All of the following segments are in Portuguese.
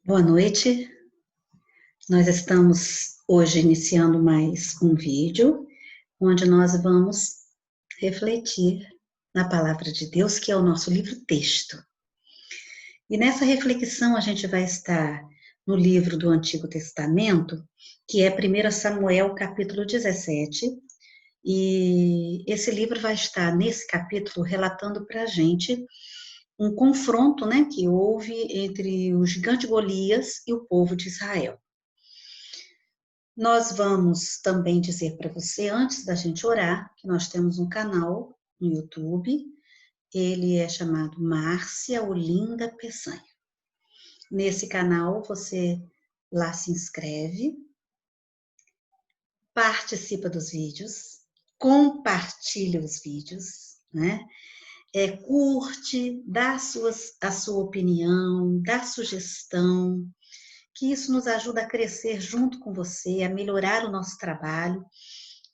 Boa noite. Nós estamos hoje iniciando mais um vídeo, onde nós vamos refletir na Palavra de Deus, que é o nosso livro-texto. E nessa reflexão a gente vai estar no livro do Antigo Testamento, que é 1 Samuel, capítulo 17, e esse livro vai estar nesse capítulo relatando para a gente um confronto, né, que houve entre o gigante Golias e o povo de Israel. Nós vamos também dizer para você, antes da gente orar, que nós temos um canal no YouTube, ele é chamado Márcia Olinda Peçanha. Nesse canal, você lá se inscreve, participa dos vídeos, compartilha os vídeos, né? Curte, dá a sua opinião, dá sugestão, que isso nos ajuda a crescer junto com você, a melhorar o nosso trabalho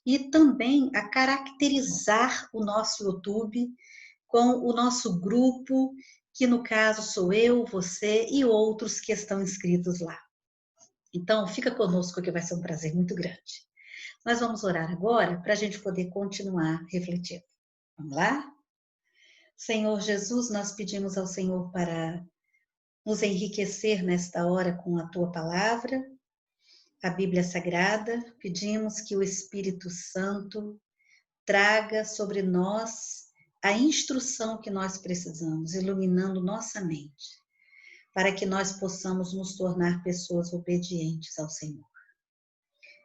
e também a caracterizar o nosso YouTube com o nosso grupo, que no caso sou eu, você e outros que estão inscritos lá. Então, fica conosco que vai ser um prazer muito grande. Nós vamos orar agora para a gente poder continuar refletindo. Vamos lá? Senhor Jesus, nós pedimos ao Senhor para nos enriquecer nesta hora com a Tua palavra, a Bíblia Sagrada. Pedimos que o Espírito Santo traga sobre nós a instrução que nós precisamos, iluminando nossa mente, para que nós possamos nos tornar pessoas obedientes ao Senhor.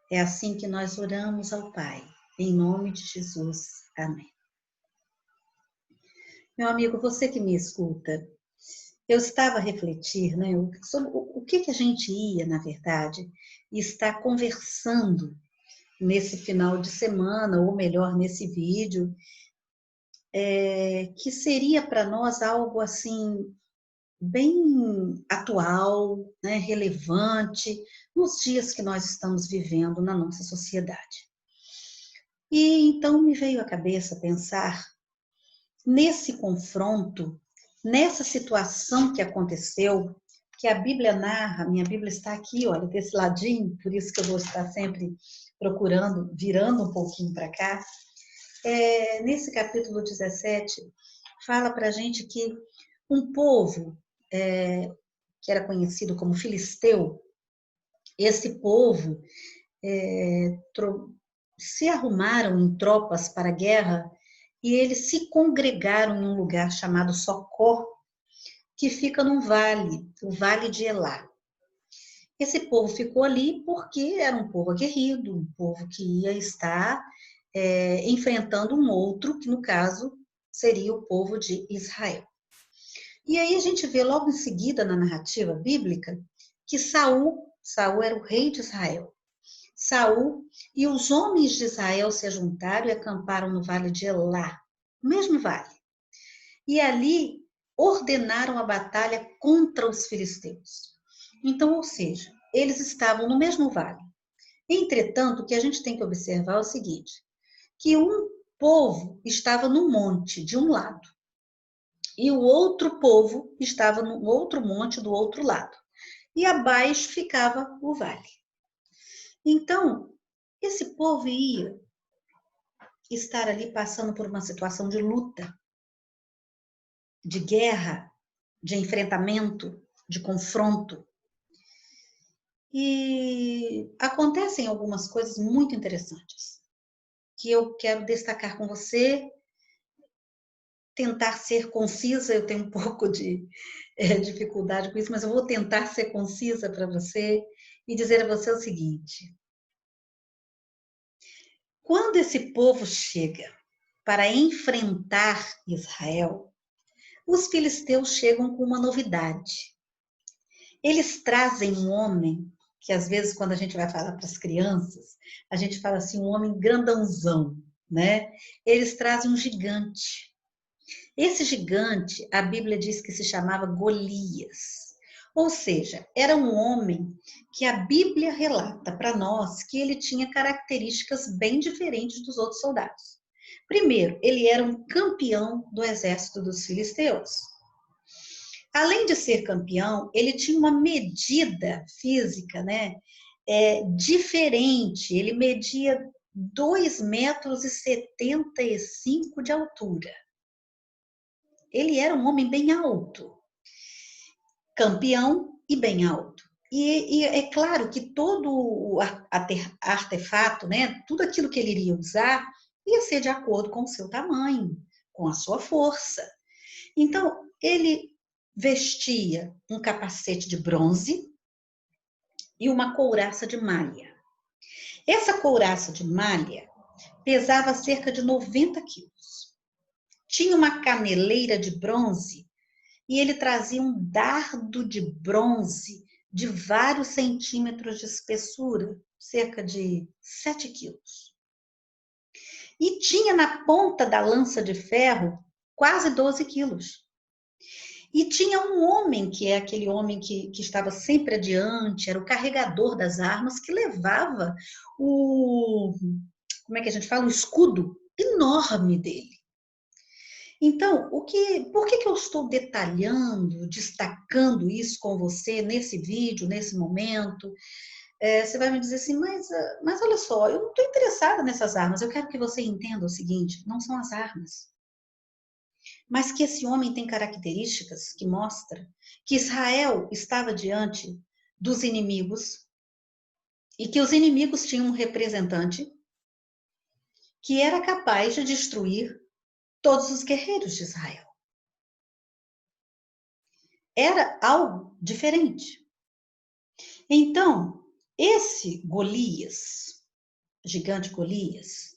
É assim que nós oramos ao Pai, em nome de Jesus. Amém. Meu amigo, você que me escuta, eu estava a refletir, né, sobre o que a gente ia, na verdade, estar conversando nesse final de semana, ou melhor, nesse vídeo, que seria para nós algo assim bem atual, né, relevante nos dias que nós estamos vivendo na nossa sociedade. E então me veio à cabeça pensar nesse confronto, nessa situação que aconteceu, que a Bíblia narra. Minha Bíblia está aqui, olha, desse ladinho, por isso que eu vou estar sempre procurando, virando um pouquinho para cá. Nesse capítulo 17, fala para a gente que um povo que era conhecido como filisteu, esse povo se arrumaram em tropas para a guerra e eles se congregaram em um lugar chamado Socó, que fica num vale, o Vale de Elá. Esse povo ficou ali porque era um povo aguerrido, um povo que ia estar enfrentando um outro, que no caso seria o povo de Israel. E aí a gente vê logo em seguida na narrativa bíblica que Saul era o rei de Israel. Saul e os homens de Israel se juntaram e acamparam no Vale de Elá, no mesmo vale. E ali ordenaram a batalha contra os filisteus. Então, ou seja, eles estavam no mesmo vale. Entretanto, o que a gente tem que observar é o seguinte, que um povo estava no monte de um lado e o outro povo estava no outro monte do outro lado. E abaixo ficava o vale. Então, esse povo ia estar ali passando por uma situação de luta, de guerra, de enfrentamento, de confronto. E acontecem algumas coisas muito interessantes que eu quero destacar com você, tentar ser concisa. Eu tenho um pouco de dificuldade com isso, mas eu vou tentar ser concisa para você e dizer a você o seguinte: quando esse povo chega para enfrentar Israel, os filisteus chegam com uma novidade. Eles trazem um homem, que às vezes quando a gente vai falar para as crianças, a gente fala assim, um homem grandãozão, né? Eles trazem um gigante. Esse gigante, a Bíblia diz que se chamava Golias. Ou seja, era um homem que a Bíblia relata para nós que ele tinha características bem diferentes dos outros soldados. Primeiro, ele era um campeão do exército dos filisteus. Além de ser campeão, ele tinha uma medida física, né, diferente. Ele media 2,75 metros de altura. Ele era um homem bem alto, campeão e bem alto. E é claro que todo o artefato, né, tudo aquilo que ele iria usar, ia ser de acordo com o seu tamanho, com a sua força. Então, ele vestia um capacete de bronze e uma couraça de malha. Essa couraça de malha pesava cerca de 90 quilos. Tinha uma caneleira de bronze e ele trazia um dardo de bronze de vários centímetros de espessura, cerca de 7 quilos. E tinha na ponta da lança de ferro quase 12 quilos. E tinha um homem, que é aquele homem que estava sempre adiante, era o carregador das armas, que levava como é que a gente fala? O escudo enorme dele. Então, por que eu estou detalhando, destacando isso com você nesse vídeo, nesse momento? Você vai me dizer assim, mas olha só, eu não estou interessada nessas armas, eu quero que você entenda o seguinte, não são as armas. Mas que esse homem tem características que mostram que Israel estava diante dos inimigos e que os inimigos tinham um representante que era capaz de destruir todos os guerreiros de Israel. Era algo diferente. Então, esse Golias, gigante Golias,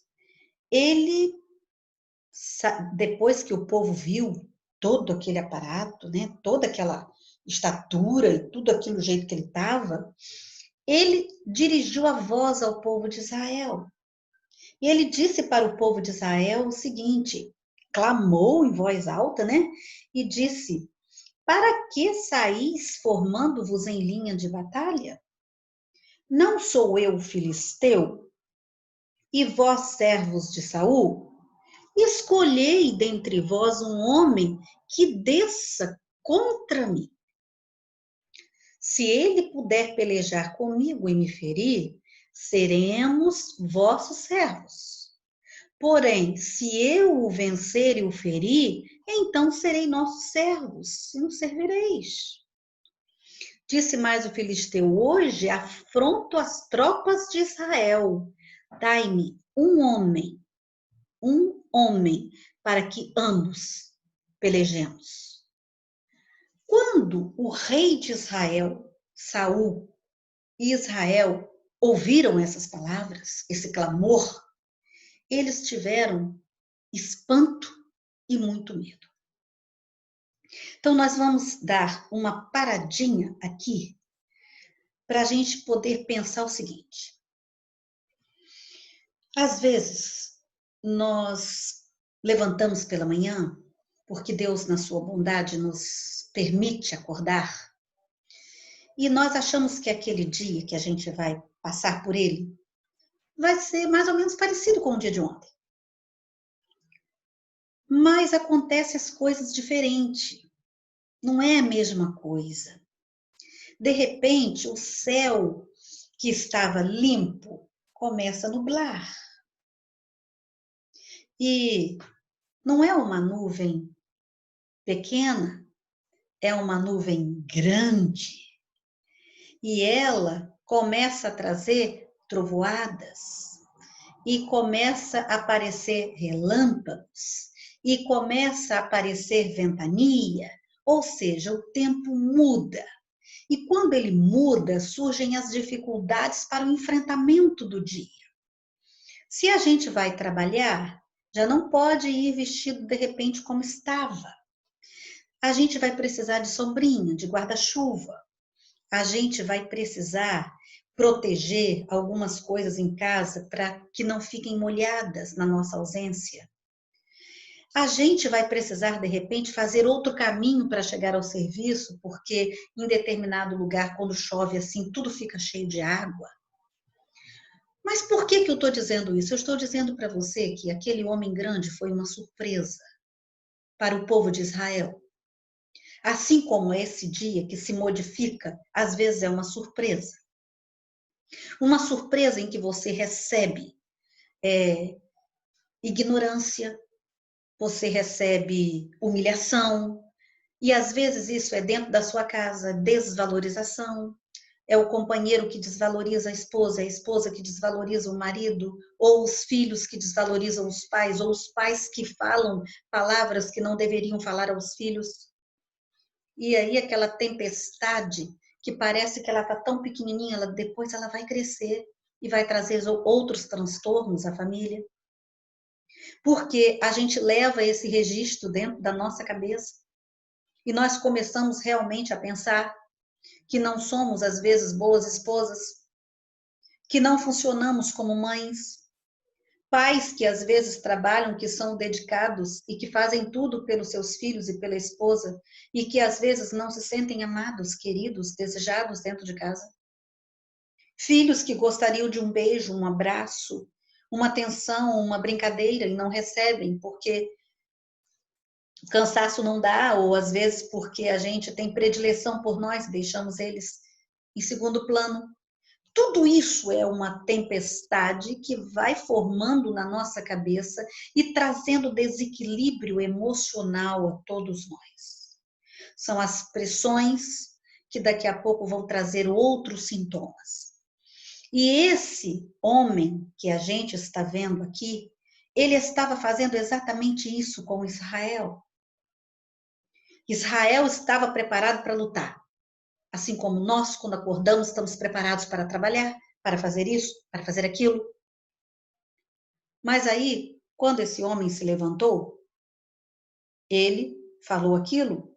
ele, depois que o povo viu todo aquele aparato, né, toda aquela estatura e tudo aquilo do jeito que ele estava, ele dirigiu a voz ao povo de Israel. E ele disse para o povo de Israel o seguinte, clamou em voz alta, né, e disse: para que saís formando-vos em linha de batalha? Não sou eu filisteu? E vós servos de Saul? Escolhei dentre vós um homem que desça contra mim. Se ele puder pelejar comigo e me ferir, seremos vossos servos. Porém, se eu o vencer e o ferir, então serei nossos servos e nos servireis. Disse mais o filisteu: hoje afronto as tropas de Israel. Dai-me um homem, para que ambos pelejemos. Quando o rei de Israel, Saul, e Israel ouviram essas palavras, esse clamor, eles tiveram espanto e muito medo. Então, nós vamos dar uma paradinha aqui para a gente poder pensar o seguinte. Às vezes, nós levantamos pela manhã, porque Deus, na sua bondade, nos permite acordar, e nós achamos que aquele dia que a gente vai passar por ele vai ser mais ou menos parecido com o dia de ontem. Mas acontecem as coisas diferentes. Não é a mesma coisa. De repente, o céu que estava limpo começa a nublar. E não é uma nuvem pequena, é uma nuvem grande. E ela começa a trazer trovoadas, e começa a aparecer relâmpagos, e começa a aparecer ventania, ou seja, o tempo muda. E quando ele muda, surgem as dificuldades para o enfrentamento do dia. Se a gente vai trabalhar, já não pode ir vestido de repente como estava. A gente vai precisar de sombrinha, de guarda-chuva. A gente vai precisar proteger algumas coisas em casa para que não fiquem molhadas na nossa ausência. A gente vai precisar, de repente, fazer outro caminho para chegar ao serviço, porque em determinado lugar, quando chove assim, tudo fica cheio de água. Mas por que eu estou dizendo isso? Eu estou dizendo para você que aquele homem grande foi uma surpresa para o povo de Israel. Assim como esse dia que se modifica, às vezes é uma surpresa. Uma surpresa em que você recebe ignorância, você recebe humilhação, e às vezes isso é dentro da sua casa, desvalorização. É o companheiro que desvaloriza a esposa, é a esposa que desvaloriza o marido, ou os filhos que desvalorizam os pais, ou os pais que falam palavras que não deveriam falar aos filhos. E aí aquela tempestade que parece que ela está tão pequenininha, depois ela vai crescer e vai trazer outros transtornos à família. Porque a gente leva esse registro dentro da nossa cabeça e nós começamos realmente a pensar que não somos, às vezes, boas esposas, que não funcionamos como mães, pais que às vezes trabalham, que são dedicados e que fazem tudo pelos seus filhos e pela esposa e que às vezes não se sentem amados, queridos, desejados dentro de casa. Filhos que gostariam de um beijo, um abraço, uma atenção, uma brincadeira e não recebem porque o cansaço não dá, ou às vezes porque a gente tem predileção por nós, deixamos eles em segundo plano. Tudo isso é uma tempestade que vai formando na nossa cabeça e trazendo desequilíbrio emocional a todos nós. São as pressões que daqui a pouco vão trazer outros sintomas. E esse homem que a gente está vendo aqui, ele estava fazendo exatamente isso com Israel. Israel estava preparado para lutar. Assim como nós, quando acordamos, estamos preparados para trabalhar, para fazer isso, para fazer aquilo. Mas aí, quando esse homem se levantou, ele falou aquilo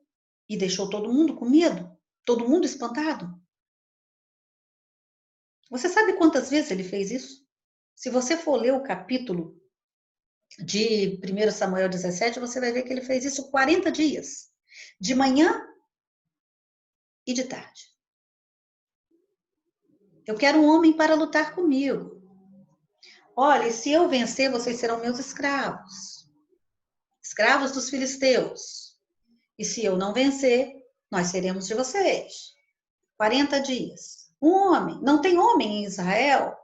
e deixou todo mundo com medo, todo mundo espantado. Você sabe quantas vezes ele fez isso? Se você for ler o capítulo de 1 Samuel 17, você vai ver que ele fez isso 40 dias, de manhã e de tarde. Eu quero um homem para lutar comigo. Olha, se eu vencer, vocês serão meus escravos. Escravos dos filisteus. E se eu não vencer, nós seremos de vocês. 40 dias. Um homem. Não tem homem em Israel.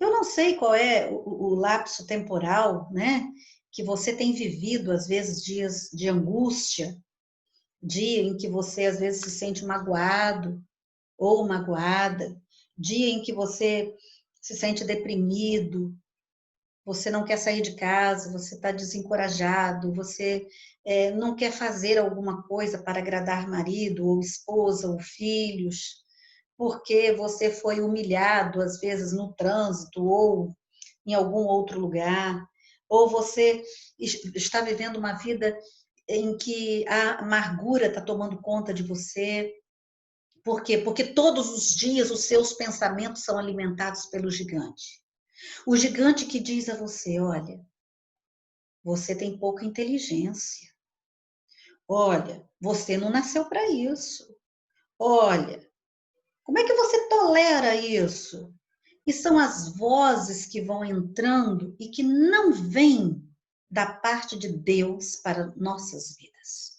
Eu não sei qual é o lapso temporal, né? Que você tem vivido, às vezes, dias de angústia, dia em que você, às vezes, se sente magoado ou magoada, dia em que você se sente deprimido, você não quer sair de casa, você está desencorajado, você não quer fazer alguma coisa para agradar marido, ou esposa, ou filhos, porque você foi humilhado, às vezes, no trânsito, ou em algum outro lugar, ou você está vivendo uma vida em que a amargura está tomando conta de você. Por quê? Porque todos os dias os seus pensamentos são alimentados pelo gigante. O gigante que diz a você, olha, você tem pouca inteligência. Olha, você não nasceu para isso. Olha, como é que você tolera isso? E são as vozes que vão entrando e que não vêm da parte de Deus para nossas vidas.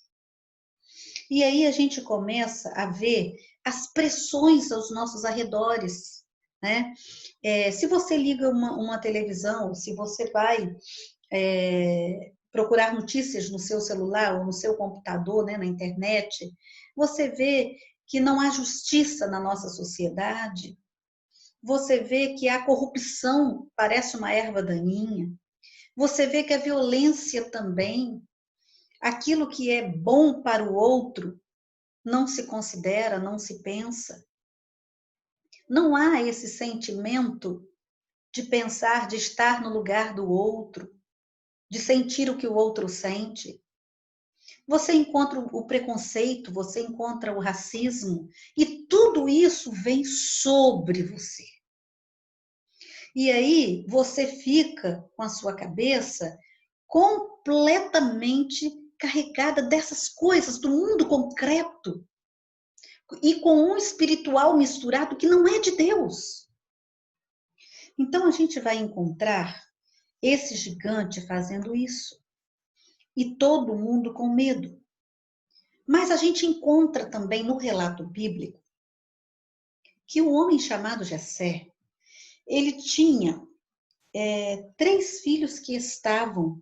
E aí a gente começa a ver as pressões aos nossos arredores, né? Se você liga uma televisão, se você vai procurar notícias no seu celular ou no seu computador, né, na internet, você vê que não há justiça na nossa sociedade, você vê que a corrupção parece uma erva daninha, você vê que a violência também, aquilo que é bom para o outro, não se considera, não se pensa. Não há esse sentimento de pensar, de estar no lugar do outro, de sentir o que o outro sente. Você encontra o preconceito, você encontra o racismo, e tudo isso vem sobre você. E aí você fica com a sua cabeça completamente carregada dessas coisas do mundo concreto e com um espiritual misturado que não é de Deus. Então a gente vai encontrar esse gigante fazendo isso. E todo mundo com medo. Mas a gente encontra também no relato bíblico que o homem chamado Jessé, ele tinha 3 filhos que estavam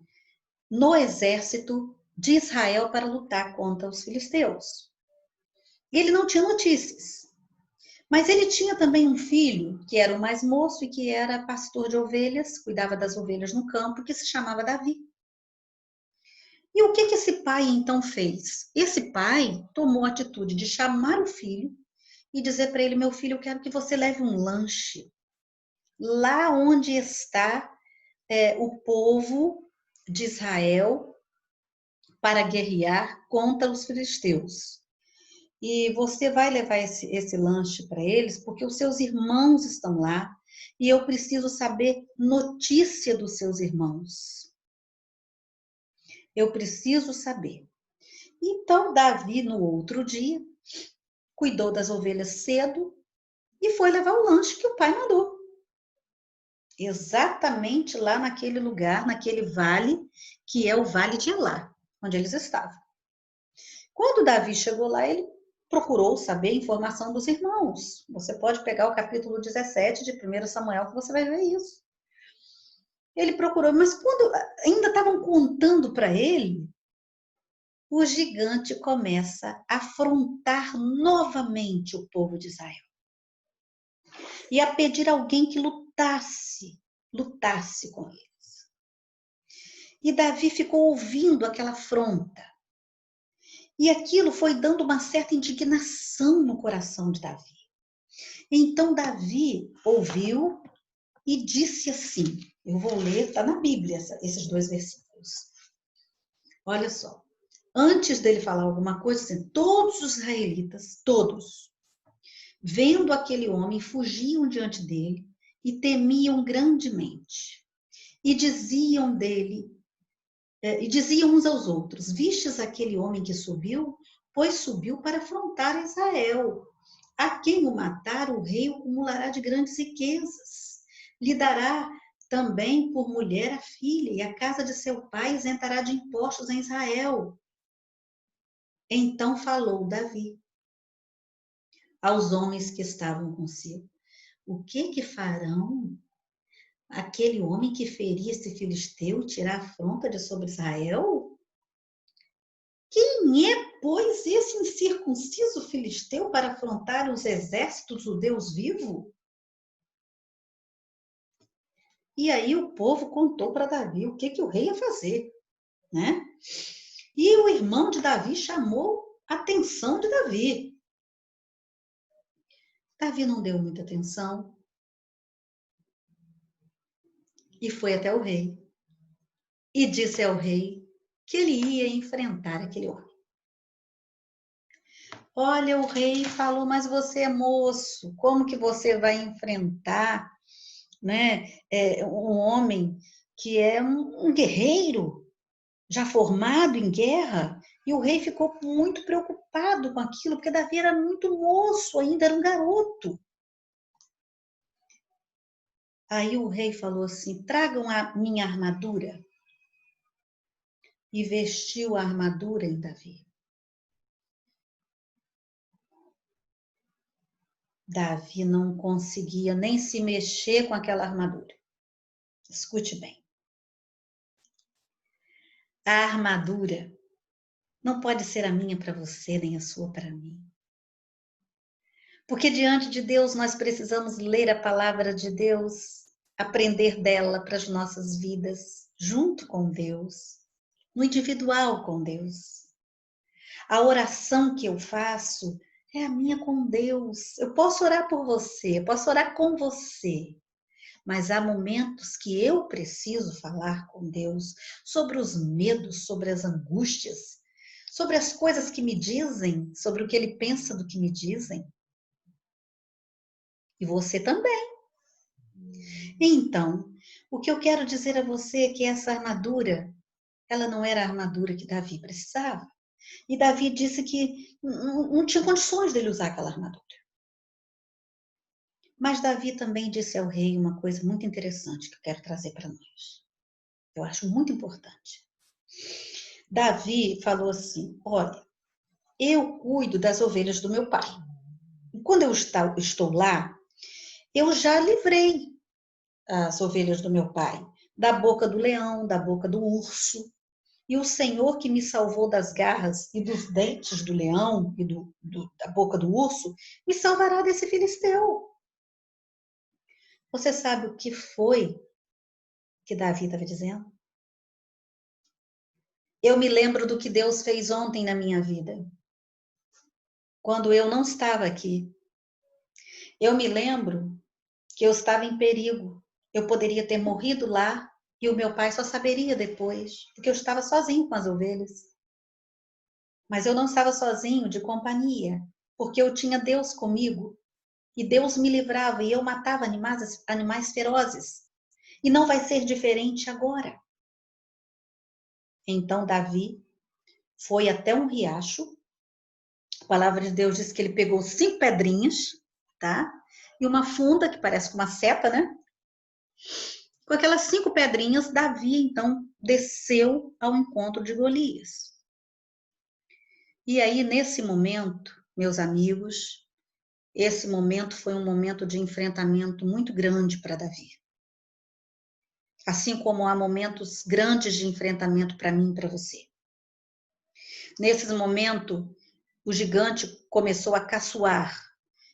no exército de Israel para lutar contra os filisteus. E ele não tinha notícias. Mas ele tinha também um filho, que era o mais moço e que era pastor de ovelhas, cuidava das ovelhas no campo, que se chamava Davi. E o que esse pai então fez? Esse pai tomou a atitude de chamar o filho e dizer para ele: meu filho, eu quero que você leve um lanche lá onde está o povo de Israel para guerrear contra os filisteus. E você vai levar esse lanche para eles, porque os seus irmãos estão lá e eu preciso saber notícia dos seus irmãos. Eu preciso saber. Então, Davi, no outro dia, cuidou das ovelhas cedo e foi levar o lanche que o pai mandou. Exatamente lá naquele lugar, naquele vale, que é o Vale de Elá, onde eles estavam. Quando Davi chegou lá, ele procurou saber a informação dos irmãos. Você pode pegar o capítulo 17 de 1 Samuel, que você vai ver isso. Ele procurou, mas quando ainda estavam contando para ele, o gigante começa a afrontar novamente o povo de Israel. E a pedir alguém que lutasse com eles. E Davi ficou ouvindo aquela afronta. E aquilo foi dando uma certa indignação no coração de Davi. Então Davi ouviu e disse assim, eu vou ler, está na Bíblia esses 2 versículos. Olha só, antes dele falar alguma coisa, assim, todos os israelitas, todos, vendo aquele homem, fugiam diante dele e temiam grandemente. E diziam uns aos outros, vistes aquele homem que subiu? Pois subiu para afrontar Israel. A quem o matar, o rei o acumulará de grandes riquezas. Lhe dará também por mulher a filha, e a casa de seu pai isentará de impostos em Israel. Então falou Davi aos homens que estavam consigo: o que farão aquele homem que feria esse filisteu e tirar a afronta de sobre Israel? Quem é, pois, esse incircunciso filisteu para afrontar os exércitos do Deus vivo? E aí o povo contou para Davi o que o rei ia fazer, né? E o irmão de Davi chamou a atenção de Davi. Davi não deu muita atenção e foi até o rei e disse ao rei que ele ia enfrentar aquele homem. Olha, o rei falou, mas você é moço, como que você vai enfrentar, né, um homem que é um guerreiro, já formado em guerra? E o rei ficou muito preocupado com aquilo, porque Davi era muito moço ainda, era um garoto. Aí o rei falou assim, tragam a minha armadura. E vestiu a armadura em Davi. Davi não conseguia nem se mexer com aquela armadura. Escute bem. A armadura não pode ser a minha para você, nem a sua para mim. Porque diante de Deus nós precisamos ler a palavra de Deus, aprender dela para as nossas vidas, junto com Deus, no individual com Deus. A oração que eu faço é a minha com Deus. Eu posso orar por você, eu posso orar com você, mas há momentos que eu preciso falar com Deus sobre os medos, sobre as angústias, sobre as coisas que me dizem, sobre o que Ele pensa do que me dizem. E você também. Então, o que eu quero dizer a você é que essa armadura, ela não era a armadura que Davi precisava. E Davi disse que não tinha condições dele usar aquela armadura. Mas Davi também disse ao rei uma coisa muito interessante que eu quero trazer para nós. Eu acho muito importante. Davi falou assim, olha, eu cuido das ovelhas do meu pai. E quando eu estou lá, eu já livrei as ovelhas do meu pai da boca do leão, da boca do urso. E o Senhor que me salvou das garras e dos dentes do leão e da boca do urso, me salvará desse filisteu. Você sabe o que foi que Davi estava dizendo? Eu me lembro do que Deus fez ontem na minha vida, quando eu não estava aqui. Eu me lembro que eu estava em perigo. Eu poderia ter morrido lá e o meu pai só saberia depois, porque eu estava sozinho com as ovelhas. Mas eu não estava sozinho de companhia, porque eu tinha Deus comigo e Deus me livrava e eu matava animais ferozes. E não vai ser diferente agora. Então Davi foi até um riacho. A palavra de Deus diz que ele pegou 5 pedrinhas, tá? E uma funda que parece com uma seta, né? Com aquelas 5 pedrinhas, Davi então desceu ao encontro de Golias. E aí, nesse momento, meus amigos, esse momento foi um momento de enfrentamento muito grande para Davi. Assim como há momentos grandes de enfrentamento para mim e para você. Nesse momento, o gigante começou a caçoar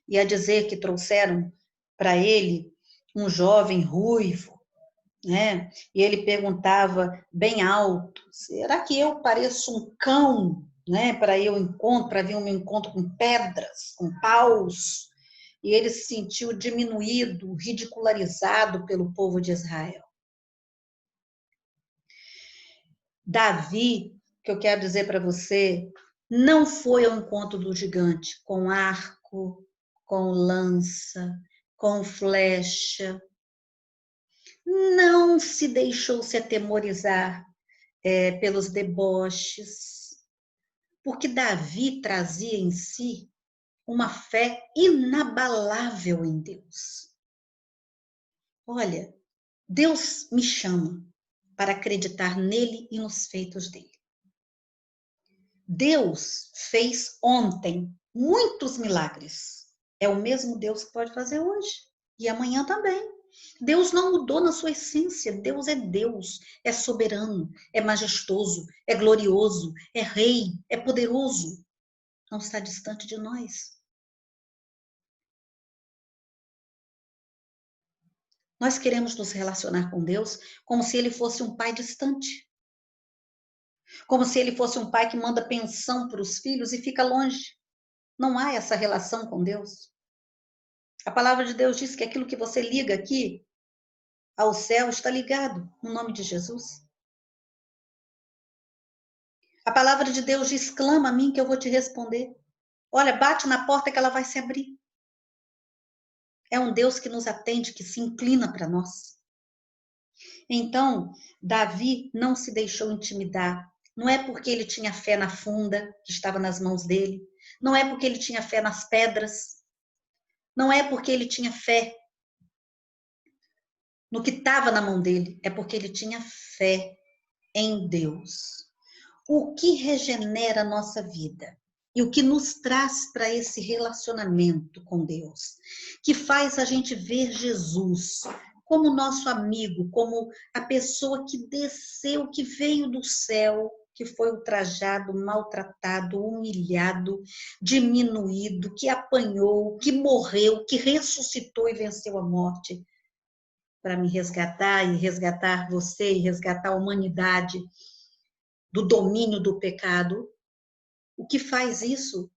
e a dizer que trouxeram para ele um jovem ruivo, né? E ele perguntava bem alto: será que eu pareço um cão, né? Para vir um encontro com pedras, com paus? E ele se sentiu diminuído, ridicularizado pelo povo de Israel. Davi, que eu quero dizer para você, não foi ao encontro do gigante com arco, com lança, com flecha. Não se deixou se atemorizar pelos deboches, porque Davi trazia em si uma fé inabalável em Deus. Olha, Deus me chama para acreditar nele e nos feitos dele. Deus fez ontem muitos milagres. É o mesmo Deus que pode fazer hoje e amanhã também. Deus não mudou na sua essência. Deus, é soberano, é majestoso, é glorioso, é rei, é poderoso. Não está distante de nós. Nós queremos nos relacionar com Deus como se ele fosse um pai distante. Como se ele fosse um pai que manda pensão para os filhos e fica longe. Não há essa relação com Deus. A palavra de Deus diz que aquilo que você liga aqui ao céu está ligado no nome de Jesus. A palavra de Deus diz: clama a mim que eu vou te responder. Olha, bate na porta que ela vai se abrir. É um Deus que nos atende, que se inclina para nós. Então, Davi não se deixou intimidar. Não é porque ele tinha fé na funda que estava nas mãos dele. Não é porque ele tinha fé nas pedras. Não é porque ele tinha fé no que estava na mão dele. É porque ele tinha fé em Deus. O que regenera a nossa vida e o que nos traz para esse relacionamento com Deus, que faz a gente ver Jesus como nosso amigo, como a pessoa que desceu, que veio do céu, que foi ultrajado, maltratado, humilhado, diminuído, que apanhou, que morreu, que ressuscitou e venceu a morte para me resgatar e resgatar você e resgatar a humanidade do domínio do pecado. O que faz isso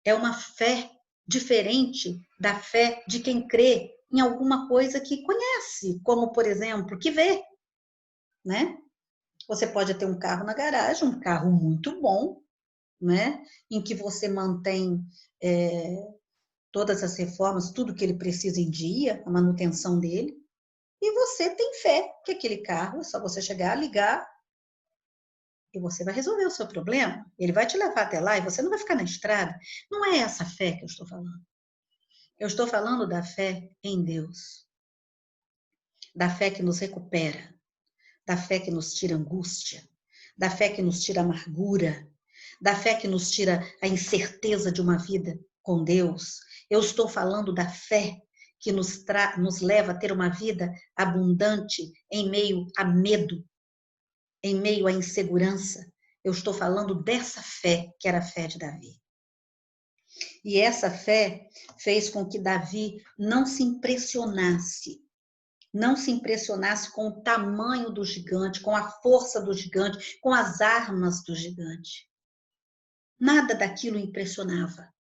é uma fé diferente da fé de quem crê em alguma coisa que conhece, como, por exemplo, que vê, né? Você pode ter um carro na garagem, um carro muito bom, né? Em que você mantém todas as reformas, tudo que ele precisa em dia, a manutenção dele, e você tem fé que aquele carro é só você chegar, ligar, e você vai resolver o seu problema. Ele vai te levar até lá e você não vai ficar na estrada. Não é essa fé que eu estou falando. Eu estou falando da fé em Deus. Da fé que nos recupera. Da fé que nos tira angústia. Da fé que nos tira amargura. da fé que nos tira a incerteza de uma vida com Deus. Eu estou falando da fé que nos leva a ter uma vida abundante em meio a medo, em meio à insegurança. Eu estou falando dessa fé que era a fé de Davi. E essa fé fez com que Davi não se impressionasse com o tamanho do gigante, com a força do gigante, com as armas do gigante. Nada daquilo o impressionava.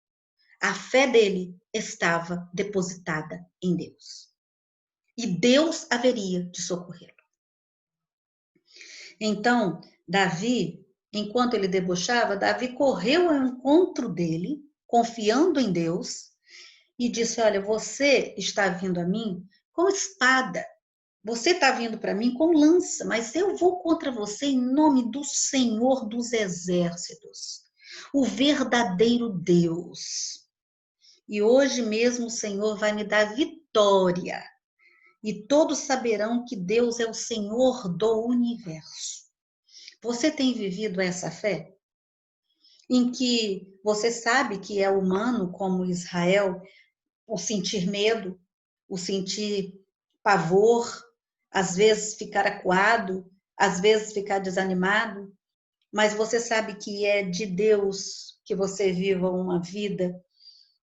A fé dele estava depositada em Deus. E Deus haveria de socorrê-lo. Então, Davi, enquanto ele debochava, Davi correu ao encontro dele, confiando em Deus, e disse: olha, você está vindo a mim com espada. Você está vindo para mim com lança, mas eu vou contra você em nome do Senhor dos Exércitos, o verdadeiro Deus. E hoje mesmo o Senhor vai me dar vitória. E todos saberão que Deus é o Senhor do universo. Você tem vivido essa fé? Em que você sabe que é humano, como Israel, o sentir medo, o sentir pavor, às vezes ficar acuado, às vezes ficar desanimado, mas você sabe que é de Deus que você viva uma vida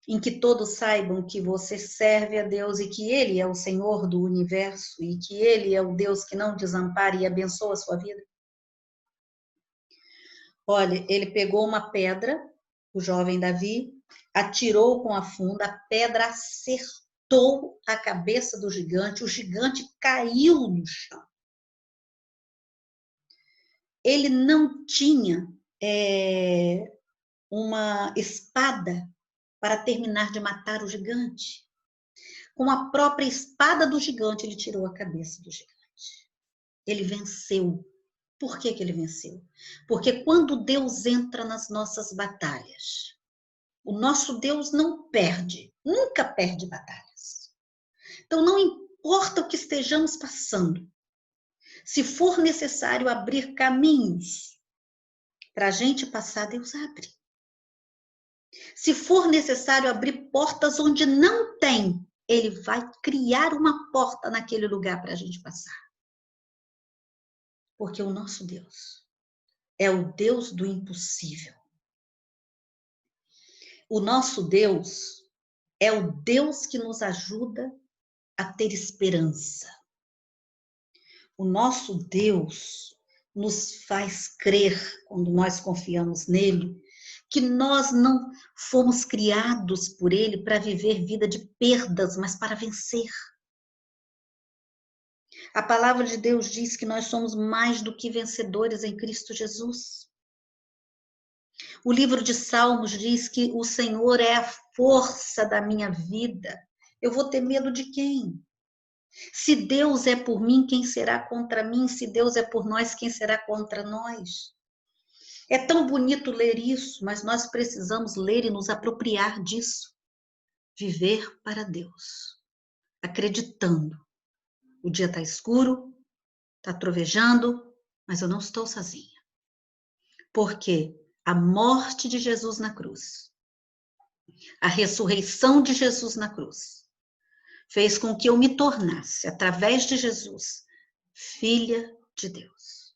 em que todos saibam que você serve a Deus e que Ele é o Senhor do universo e que Ele é o Deus que não desampara e abençoa a sua vida? Olha, ele pegou uma pedra, o jovem Davi, atirou com a funda, a pedra acertou a cabeça do gigante, o gigante caiu no chão. Ele não tinha uma espada para terminar de matar o gigante. Com a própria espada do gigante, ele tirou a cabeça do gigante. Ele venceu. Por que ele venceu? Porque quando Deus entra nas nossas batalhas, o nosso Deus não perde, nunca perde batalhas. Então, não importa o que estejamos passando, se for necessário abrir caminhos para a gente passar, Deus abre. Se for necessário abrir portas onde não tem, Ele vai criar uma porta naquele lugar para a gente passar. Porque o nosso Deus é o Deus do impossível. O nosso Deus é o Deus que nos ajuda a ter esperança. O nosso Deus nos faz crer, quando nós confiamos nele, que nós não fomos criados por ele para viver vida de perdas, mas para vencer. A palavra de Deus diz que nós somos mais do que vencedores em Cristo Jesus. O livro de Salmos diz que o Senhor é a força da minha vida. Eu vou ter medo de quem? Se Deus é por mim, quem será contra mim? Se Deus é por nós, quem será contra nós? É tão bonito ler isso, mas nós precisamos ler e nos apropriar disso. Viver para Deus, acreditando. O dia está escuro, está trovejando, mas eu não estou sozinha. Porque a morte de Jesus na cruz, a ressurreição de Jesus na cruz, fez com que eu me tornasse, através de Jesus, filha de Deus.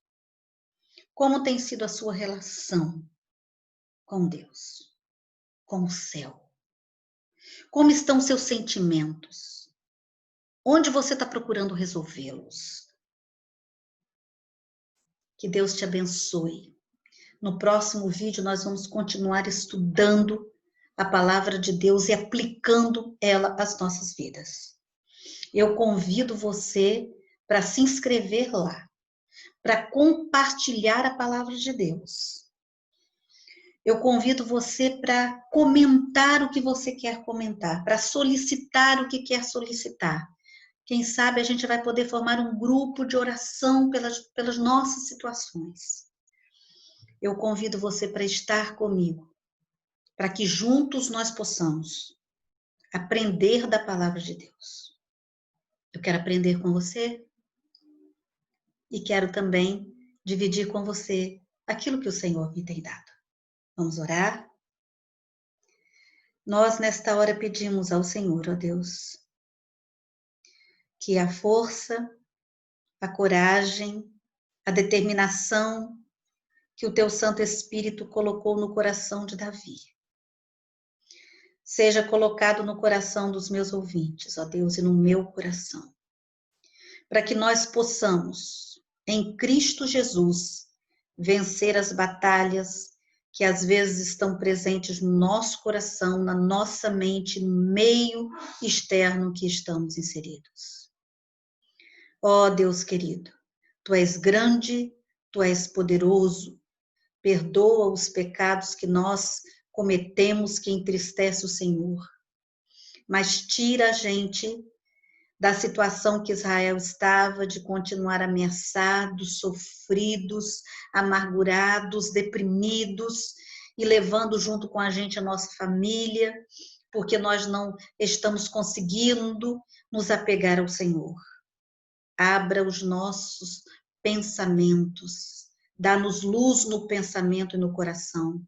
Como tem sido a sua relação com Deus, com o céu? Como estão seus sentimentos? Onde você está procurando resolvê-los? Que Deus te abençoe. No próximo vídeo, nós vamos continuar estudando a palavra de Deus e aplicando ela às nossas vidas. Eu convido você para se inscrever lá, para compartilhar a palavra de Deus. Eu convido você para comentar o que você quer comentar, para solicitar o que quer solicitar. Quem sabe a gente vai poder formar um grupo de oração pelas nossas situações. Eu convido você para estar comigo, para que juntos nós possamos aprender da palavra de Deus. Eu quero aprender com você e quero também dividir com você aquilo que o Senhor me tem dado. Vamos orar? Nós, nesta hora, pedimos ao Senhor, ó Deus, que a força, a coragem, a determinação que o Teu Santo Espírito colocou no coração de Davi, seja colocado no coração dos meus ouvintes, ó Deus, e no meu coração, para que nós possamos, em Cristo Jesus, vencer as batalhas que às vezes estão presentes no nosso coração, na nossa mente, no meio externo que estamos inseridos. Ó Deus querido, Tu és grande, Tu és poderoso, perdoa os pecados que nós cometemos que entristece o Senhor, mas tira a gente da situação que Israel estava, de continuar ameaçados, sofridos, amargurados, deprimidos, e levando junto com a gente a nossa família, porque nós não estamos conseguindo nos apegar ao Senhor. Abra os nossos pensamentos, dá-nos luz no pensamento e no coração,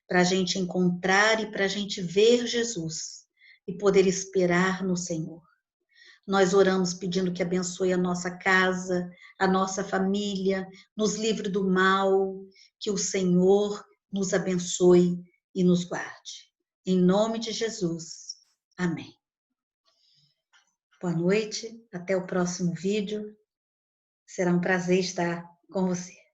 para a gente encontrar e para a gente ver Jesus e poder esperar no Senhor. Nós oramos pedindo que abençoe a nossa casa, a nossa família, nos livre do mal, que o Senhor nos abençoe e nos guarde. Em nome de Jesus. Amém. Boa noite, até o próximo vídeo. Será um prazer estar com você.